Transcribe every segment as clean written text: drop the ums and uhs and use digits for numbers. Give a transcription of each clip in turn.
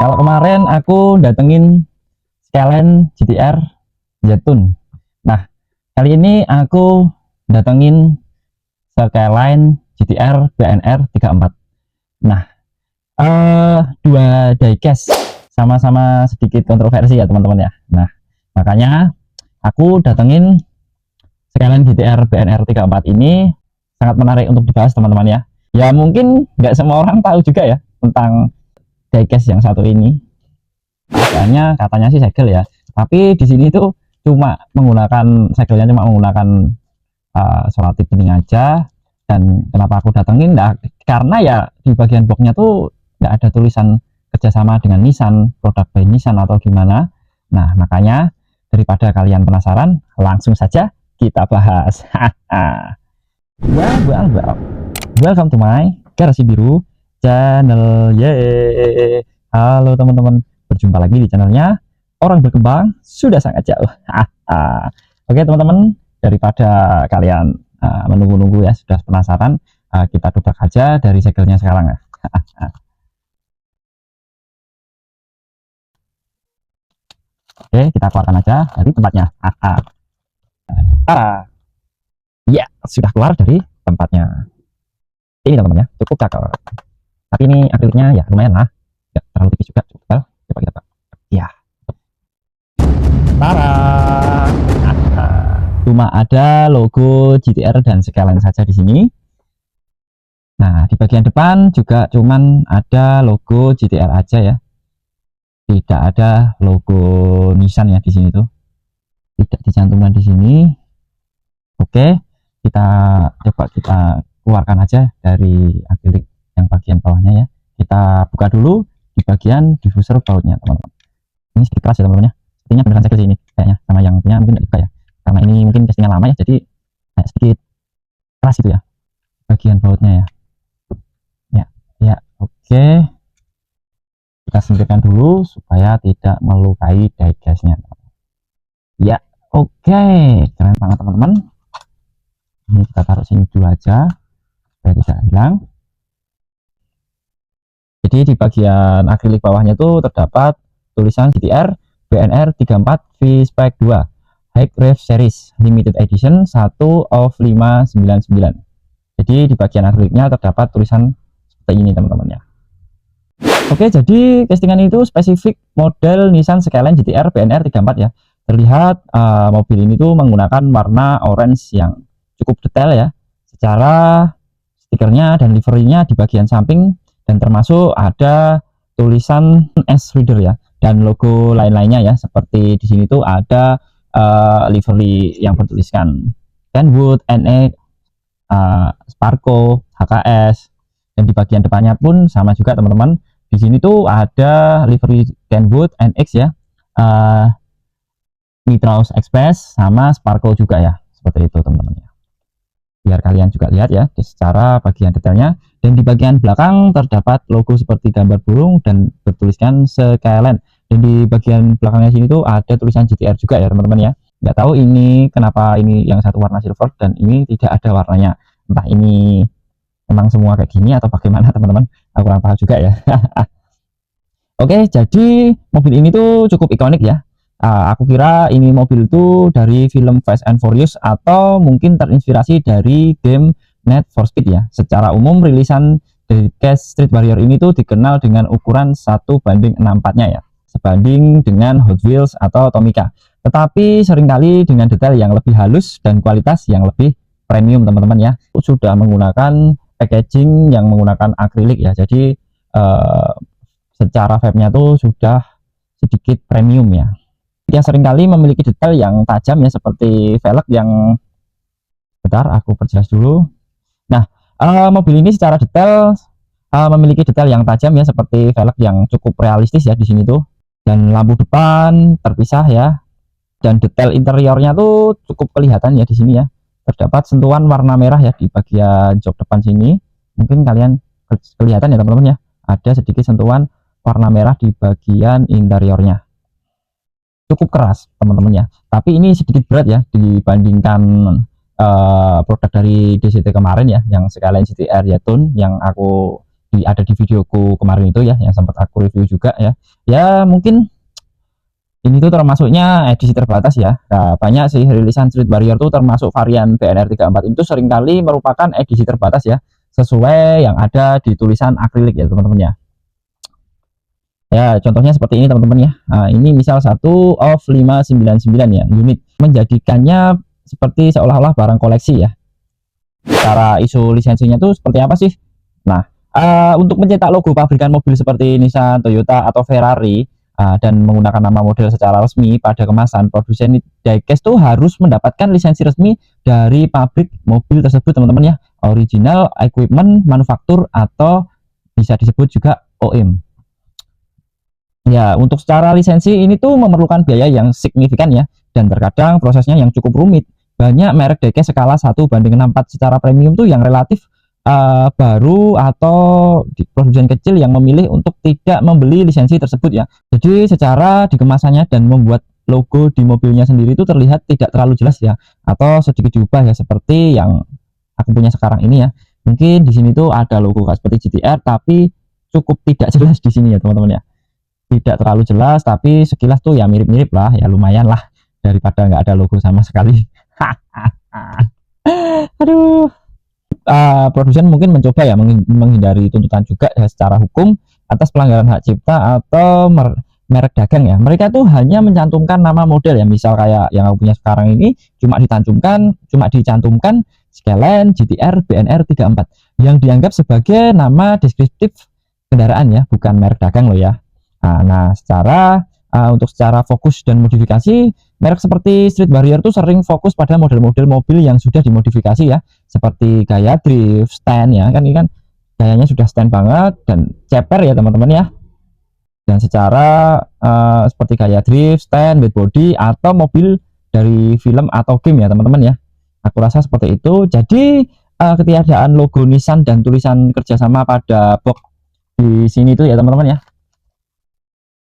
Kalau kemarin aku datengin Skyline GTR Jatun. Nah, kali ini aku datengin Skyline GTR BNR 34. Nah, dua diecast sama-sama sedikit kontroversi ya teman-teman ya. Nah, makanya aku datengin Skyline GTR BNR 34 ini sangat menarik untuk dibahas teman-teman ya. Ya mungkin nggak semua orang tahu juga ya tentang diecast yang satu ini. Katanya sih segel ya, tapi di sini tuh cuma menggunakan segelnya, cuma menggunakan solatif bening aja. Dan kenapa aku datengin, nah, karena ya di bagian boxnya tuh nggak ada tulisan kerjasama dengan Nissan, produk by Nissan atau gimana. Nah, makanya daripada kalian penasaran, langsung saja kita bahas. well, welcome to my Garasi Biru channel. Yeay, halo teman-teman, berjumpa lagi di channelnya Orang Berkembang Sudah Sangat Jauh. Oke teman-teman, daripada kalian menunggu-nunggu ya, sudah penasaran, kita dobrak aja dari segelnya sekarang ya. Oke, kita keluarkan aja dari tempatnya. Ya, sudah keluar dari tempatnya. Ini teman-teman ya, cukup cakep. Tapi ini akriliknya ya lumayan lah, nggak terlalu tipis juga, cukup tebal. Coba kita buka. Ya, tara. Cuma ada logo GTR dan Skyline saja di sini. Nah, di bagian depan juga cuman ada logo GTR aja ya. Tidak ada logo Nissan ya di sini tuh. Tidak dicantumkan di sini. Oke, kita coba kita keluarkan aja dari akrilik yang bagian bawahnya ya. Kita buka dulu di bagian diffuser bautnya teman-teman. Ini sedikit keras ya teman-teman ya. Sepertinya beneran segel ini kayaknya, sama yang punya mungkin nggak dibuka ya. Karena ini mungkin casingnya lama ya, jadi kayak sedikit keras itu ya bagian bautnya ya. Ya, oke. Kita singkirkan dulu supaya tidak melukai diecastnya. Ya, oke. Keren banget teman-teman. Ini kita taruh sini dulu aja supaya tidak hilang. Jadi di bagian akrilik bawahnya itu terdapat tulisan GTR BNR 34 V-Spec 2 High Rev Series Limited Edition 1 of 599. Jadi di bagian akriliknya terdapat tulisan seperti ini teman-teman ya. Oke, jadi castingan itu spesifik model Nissan Skyline GTR BNR 34 ya. Terlihat mobil ini tuh menggunakan warna orange yang cukup detail ya. Secara stikernya dan liverynya di bagian samping, dan termasuk ada tulisan S Reader ya, dan logo lain-lainnya ya. Seperti di sini tuh ada livery yang bertuliskan Kenwood, NE, Sparko, HKS, dan di bagian depannya pun sama juga teman-teman. Di sini tuh ada livery Kenwood, NX ya, Nitrous Express sama Sparko juga ya, seperti itu teman-teman ya. Biar kalian juga lihat ya secara bagian detailnya. Dan di bagian belakang terdapat logo seperti gambar burung dan bertuliskan Skyline. Dan di bagian belakangnya sini tuh ada tulisan GTR juga ya teman-teman ya. Nggak tahu ini kenapa ini yang satu warna silver dan ini tidak ada warnanya. Entah ini memang semua kayak gini atau bagaimana teman-teman, aku kurang paham juga ya. Oke, jadi mobil ini tuh cukup ikonik ya. Aku kira ini mobil itu dari film Fast and Furious atau mungkin terinspirasi dari game Need for Speed ya. Secara umum rilisan dari Case Street Warrior ini tuh dikenal dengan ukuran 1:64-nya ya, sebanding dengan Hot Wheels atau Tomica. Tetapi seringkali dengan detail yang lebih halus dan kualitas yang lebih premium teman-teman ya. Sudah menggunakan packaging yang menggunakan akrilik ya. Jadi secara vape-nya tuh sudah sedikit premium ya. Yang seringkali memiliki detail yang tajam ya, seperti velg yang, bentar aku perjelas dulu. Nah, mobil ini secara detail memiliki detail yang tajam ya, seperti velg yang cukup realistis ya di sini tuh, dan lampu depan terpisah ya, dan detail interiornya tuh cukup kelihatan ya di sini ya. Terdapat sentuhan warna merah ya di bagian jok depan sini, mungkin kalian kelihatan ya teman-teman ya, ada sedikit sentuhan warna merah di bagian interiornya. Cukup keras teman-teman ya, tapi ini sedikit berat ya dibandingkan produk dari DCT kemarin ya, yang Skyline GTR Jatun yang aku ada di videoku kemarin itu ya, yang sempat aku review juga ya. Ya mungkin ini tuh termasuknya edisi terbatas ya. Nah, banyak sih rilisan Street Warrior tuh termasuk varian BNR 34 itu seringkali merupakan edisi terbatas ya, sesuai yang ada di tulisan akrilik ya teman-teman ya. Ya, contohnya seperti ini teman-teman ya. Nah, ini misal 1 of 599 ya, unit, menjadikannya seperti seolah-olah barang koleksi ya. Cara isu lisensinya tuh seperti apa sih? Nah, untuk mencetak logo pabrikan mobil seperti Nissan, Toyota, atau Ferrari dan menggunakan nama model secara resmi pada kemasan, produsen diecast tuh harus mendapatkan lisensi resmi dari pabrik mobil tersebut teman-teman ya, original equipment manufaktur atau bisa disebut juga OEM. Ya, untuk secara lisensi ini tuh memerlukan biaya yang signifikan ya, dan terkadang prosesnya yang cukup rumit. Banyak merek diecast skala 1:64 secara premium tuh yang relatif baru atau di produsen kecil yang memilih untuk tidak membeli lisensi tersebut ya. Jadi secara dikemasannya dan membuat logo di mobilnya sendiri itu terlihat tidak terlalu jelas ya, atau sedikit diubah ya, seperti yang aku punya sekarang ini ya. Mungkin di sini tuh ada logo seperti GTR tapi cukup tidak jelas di sini ya teman-teman ya, tidak terlalu jelas tapi sekilas tuh ya mirip-mirip lah ya, lumayan lah daripada nggak ada logo sama sekali. Aduh. Produsen mungkin mencoba ya menghindari tuntutan juga ya secara hukum atas pelanggaran hak cipta atau merek dagang ya. Mereka tuh hanya mencantumkan nama model ya, misal kayak yang aku punya sekarang ini cuma dicantumkan Skyline GTR BNR 34 yang dianggap sebagai nama deskriptif kendaraan ya, bukan merek dagang loh ya. Nah untuk secara fokus dan modifikasi, merek seperti Street Warrior tuh sering fokus pada model-model mobil yang sudah dimodifikasi ya, seperti gaya drift, stand ya, kan ini kan gayanya sudah stand banget dan ceper ya teman-teman ya. Dan secara seperti gaya drift, stand, bad body atau mobil dari film atau game ya teman-teman ya. Aku rasa seperti itu. Jadi ketiadaan logo Nissan dan tulisan kerjasama pada box di sini tuh ya teman-teman ya.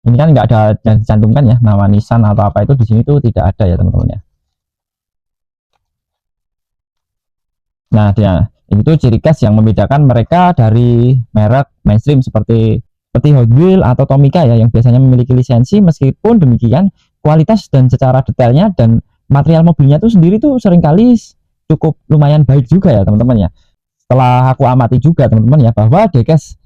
Ini kan nggak ada yang dicantumkan ya, nama Nissan atau apa itu di sini tuh tidak ada ya teman-teman ya. Nah, itu ciri khas yang membedakan mereka dari merek mainstream seperti Hot Wheels atau Tomica ya, yang biasanya memiliki lisensi. Meskipun demikian, kualitas dan secara detailnya dan material mobilnya tuh sendiri tuh seringkali cukup lumayan baik juga ya teman-teman ya. Setelah aku amati juga teman-teman ya, bahwa diecast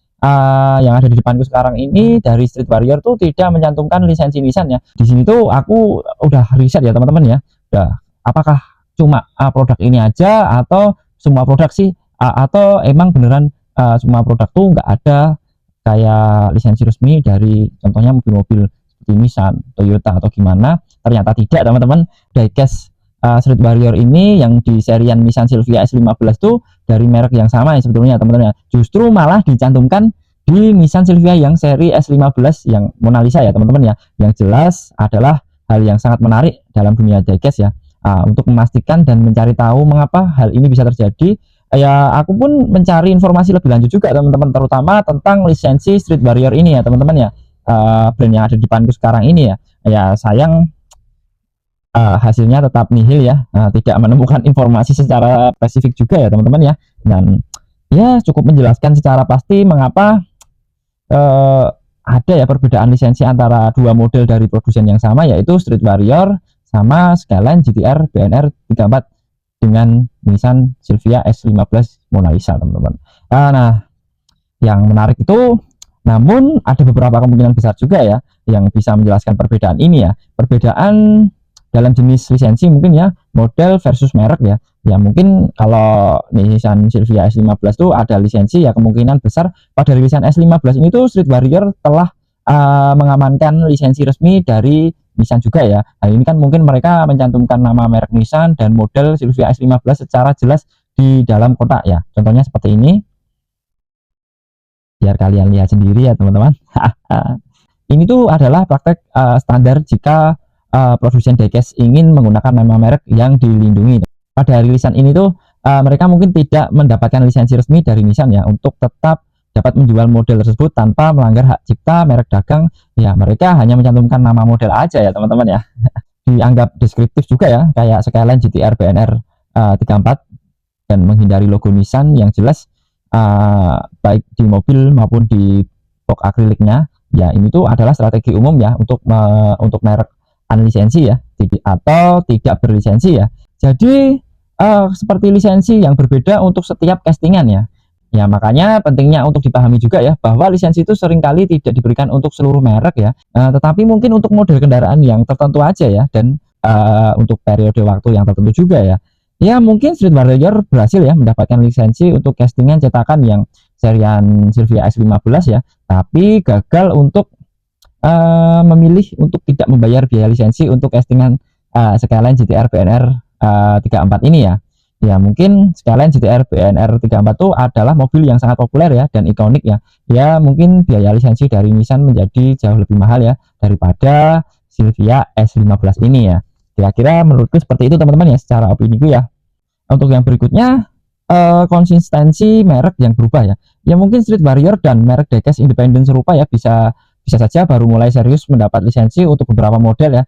yang ada di depanku sekarang ini dari Street Warrior tuh tidak mencantumkan lisensi Nissan ya. Di sini tuh aku udah riset ya teman-teman ya. Udah, apakah cuma produk ini aja atau semua produk sih, atau emang beneran semua produk tuh nggak ada kayak lisensi resmi dari contohnya mobil-mobil seperti Nissan, Toyota atau gimana. Ternyata tidak teman-teman. Diecast Street Warrior ini yang di serian Nissan Silvia S15 tuh dari merek yang sama ya sebetulnya teman-teman ya, justru malah dicantumkan di Nissan Silvia yang seri S15 yang Mona Lisa ya teman-teman ya. Yang jelas adalah hal yang sangat menarik dalam dunia diecast ya. Untuk memastikan dan mencari tahu mengapa hal ini bisa terjadi ya, aku pun mencari informasi lebih lanjut juga teman-teman, terutama tentang lisensi Street Warrior ini ya teman-teman ya. Brand yang ada di depanku sekarang ini ya sayang hasilnya tetap nihil ya, tidak menemukan informasi secara spesifik juga ya teman-teman ya. Dan ya cukup menjelaskan secara pasti mengapa ada ya perbedaan lisensi antara dua model dari produsen yang sama, yaitu Street Warrior sama Skyline GTR BNR 34 dengan Nissan Silvia S15 Mona Lisa teman-teman. Nah, yang menarik itu, namun ada beberapa kemungkinan besar juga ya yang bisa menjelaskan perbedaan ini ya. Perbedaan dalam jenis lisensi mungkin ya, model versus merek ya. Ya mungkin kalau Nissan Silvia S15 tuh ada lisensi ya, kemungkinan besar pada rilisan S15 ini tuh Street Warrior telah mengamankan lisensi resmi dari Nissan juga ya. Nah ini kan mungkin mereka mencantumkan nama merek Nissan dan model Silvia S15 secara jelas di dalam kotak ya. Contohnya seperti ini, biar kalian lihat sendiri ya teman-teman. Ini tuh adalah praktek standar jika produsen diecast ingin menggunakan nama merek yang dilindungi. Pada rilisan ini tuh mereka mungkin tidak mendapatkan lisensi resmi dari Nissan ya, untuk tetap dapat menjual model tersebut tanpa melanggar hak cipta merek dagang ya. Mereka hanya mencantumkan nama model aja ya teman-teman ya. Dianggap deskriptif juga ya, kayak Skyline GTR BNR 34 dan menghindari logo Nissan yang jelas baik di mobil maupun di box akriliknya. Ya ini tuh adalah strategi umum ya untuk merek unlisensi ya, atau tidak berlisensi ya. Jadi seperti lisensi yang berbeda untuk setiap castingan ya. Ya makanya pentingnya untuk dipahami juga ya, bahwa lisensi itu seringkali tidak diberikan untuk seluruh merek ya, tetapi mungkin untuk model kendaraan yang tertentu aja ya, dan untuk periode waktu yang tertentu juga ya. Ya mungkin Street Warrior berhasil ya mendapatkan lisensi untuk castingan cetakan yang serian Silvia S15 ya, tapi gagal untuk memilih untuk tidak membayar biaya lisensi untuk castingan Skyline GTR BNR 34 ini ya. Ya mungkin Skyline GTR BNR 34 itu adalah mobil yang sangat populer ya dan ikonik ya. Ya mungkin biaya lisensi dari Nissan menjadi jauh lebih mahal ya daripada Silvia S15 ini ya. Kira-kira menurutku seperti itu teman-teman ya, secara opini gue ya. Untuk yang berikutnya, konsistensi merek yang berubah ya. Ya mungkin Street Warrior dan merek diecast independen serupa ya bisa saja baru mulai serius mendapat lisensi untuk beberapa model ya,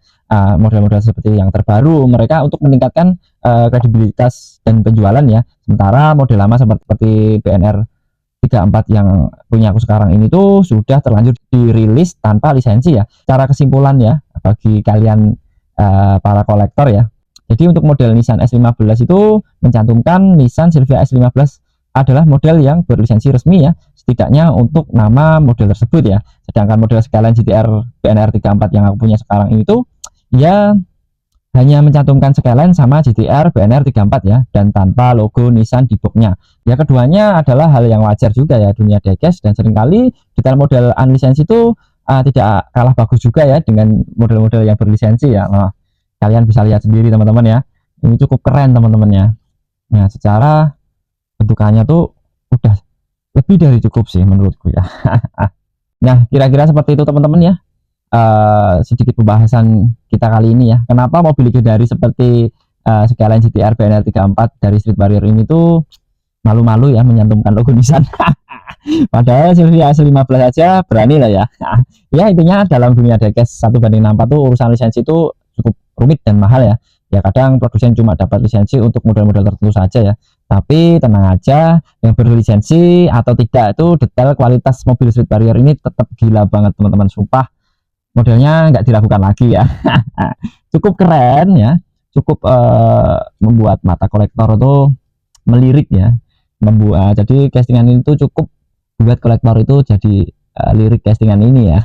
model-model seperti yang terbaru mereka untuk meningkatkan kredibilitas dan penjualan ya. Sementara model lama seperti BNR 34 yang punya aku sekarang ini tuh sudah terlanjur dirilis tanpa lisensi ya. Cara kesimpulan ya bagi kalian para kolektor ya. Jadi untuk model Nissan S15 itu mencantumkan Nissan Silvia S15 adalah model yang berlisensi resmi ya, setidaknya untuk nama model tersebut ya. Sedangkan model Skyline GTR BNR 34 yang aku punya sekarang ini tuh ya hanya mencantumkan Skyline sama GTR BNR 34 ya, dan tanpa logo Nissan di boxnya. Ya keduanya adalah hal yang wajar juga ya dunia diecast, dan seringkali detail model unlisensi itu tidak kalah bagus juga ya dengan model-model yang berlisensi ya. Nah, kalian bisa lihat sendiri teman-teman ya, ini cukup keren teman-teman ya. Nah secara bentukannya tuh udah lebih dari cukup sih menurutku ya. Nah kira-kira seperti itu teman-teman ya, sedikit pembahasan kita kali ini ya, kenapa mobil legendaris seperti Skyline GTR BNR 34 dari Street Warrior ini tuh malu-malu ya menyantumkan logo Nissan. Padahal Silvia S15 aja berani lah ya. Ya intinya dalam dunia diecast 1:64 tuh urusan lisensi itu cukup rumit dan mahal ya. Ya kadang produsen cuma dapat lisensi untuk model-model tertentu saja ya. Tapi tenang aja, yang berlisensi atau tidak itu detail kualitas mobil Street Warrior ini tetap gila banget teman-teman, sumpah. Modelnya nggak diragukan lagi ya. Cukup keren ya, cukup membuat mata kolektor itu melirik ya. Jadi castingan ini tuh cukup buat kolektor itu jadi lirik castingan ini ya.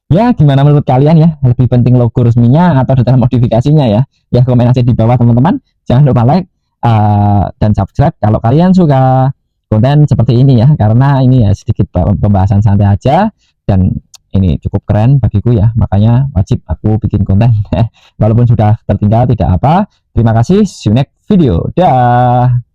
Ya gimana menurut kalian ya, lebih penting logo resminya atau detail modifikasinya ya? Ya komen aja di bawah teman-teman, jangan lupa like dan subscribe kalau kalian suka konten seperti ini ya, karena ini ya sedikit pembahasan santai aja dan ini cukup keren bagiku ya, makanya wajib aku bikin konten. Walaupun sudah tertinggal tidak apa. Terima kasih, see you next video, dah.